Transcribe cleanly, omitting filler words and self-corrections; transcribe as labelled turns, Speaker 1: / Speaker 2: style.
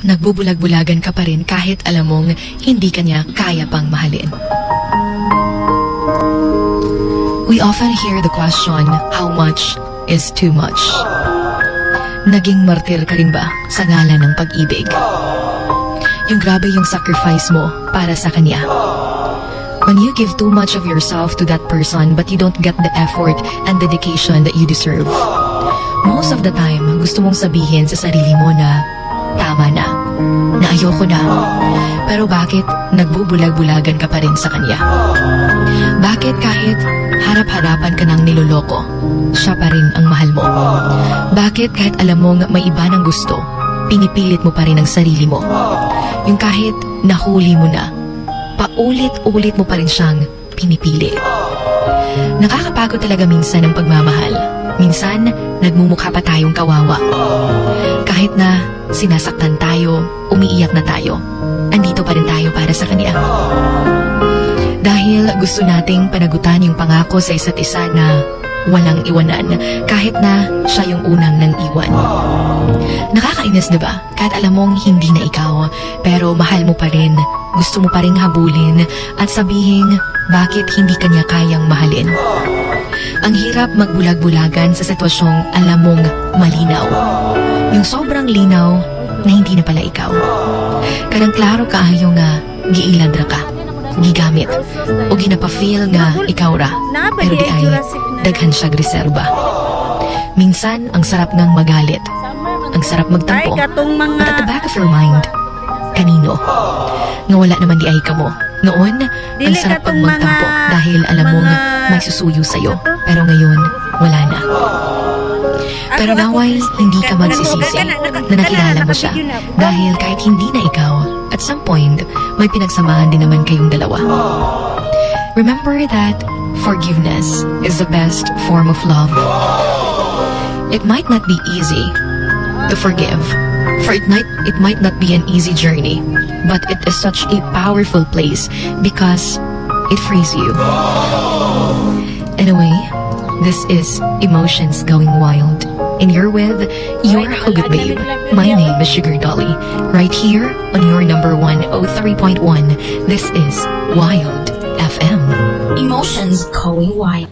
Speaker 1: nagbubulag-bulagan ka pa rin kahit alam mong hindi ka niya kaya pang mahalin. We often hear the question, how much is too much? Naging martir ka rin ba sa ngalan ng pag-ibig? Yung grabe yung sacrifice mo para sa kanya. When you give too much of yourself to that person but you don't get the effort and dedication that you deserve. Most of the time, gusto mong sabihin sa sarili mo na tama na ayoko na. Pero bakit nagbubulag-bulagan ka pa rin sa kanya? Bakit kahit harap-harapan ka ng niloloko, siya pa rin ang mahal mo? Bakit kahit alam mong may iba ng gusto, pinipilit mo pa rin ang sarili mo? Yung kahit nahuli mo na, paulit-ulit mo pa rin siyang pinipili. Nakakapagod talaga minsan ang pagmamahal. Minsan, nagmumukha pa tayong kawawa. Kahit na sinasaktan tayo, umiiyak na tayo, andito pa rin tayo para sa kanya. Dahil gusto nating panagutan yung pangako sa isa't isa na walang iwanan, kahit na siya yung unang nang iwan. Nakakainis, diba? Kahit alam mong hindi na ikaw, pero mahal mo pa rin, gusto mo pa rin habulin at sabihin bakit hindi kanya kayang mahalin. Ang hirap magbulag-bulagan sa sitwasyong alam mong malinaw. Yung sobrang linaw na hindi na pala ikaw. Kanang klaro kaayo nga giiladra ka, gigamit, o ginapa-feel nga ikaw ra, pero di ay daghan siya reserba. Minsan, ang sarap ngang magalit, ang sarap magtampo, but at the back of your mind, kanino? Nga wala naman di ay ka mo. Noon, ang sarap pag magtampo dahil alam mong may susuyo sa'yo, pero ngayon, wala na. Pero naway, hindi ka magsisisi na nakilala mo siya dahil kahit hindi na ikaw, at some point, may pinagsamahan din naman kayong dalawa. Remember that forgiveness is the best form of love. It might not be easy to forgive, for it might not be an easy journey, but it is such a powerful place because it frees you. Anyway, this is Emotions Going Wild. And you're with your Hugot Babe. My name is Sugar Dolly. Right here on your number 103.1. This is Wild FM.
Speaker 2: Emotions Going Wild.